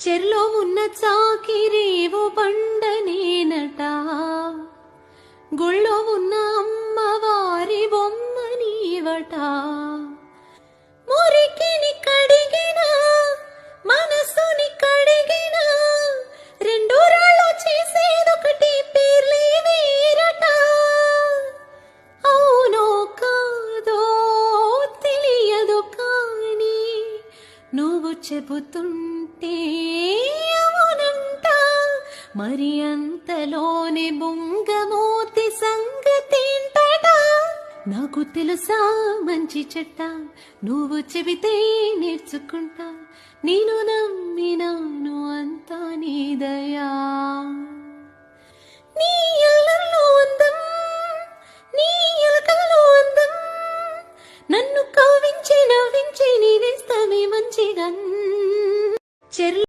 చెర్లో ఉన్న చాకిరేవో బండనేనట, గుళ్ళో ఉన్న అమ్మవారి బొమ్మ నీవట. మురికిని కడిగిన మనసుని కడిగిన రెండు రాళ్ళు చేసేదొకటి పేర్లే వేరట. అవునో కాదో తెలియదు కానీ నువ్వు చెబుతుంటే అవునంట. మరి అంతలోనే బొంగమూతి సంగతేంటట. నాకు తెలుసా మంచి చెట్ట, నువ్వు చెబితే నేర్చుకుంటా. నేను నమ్మిన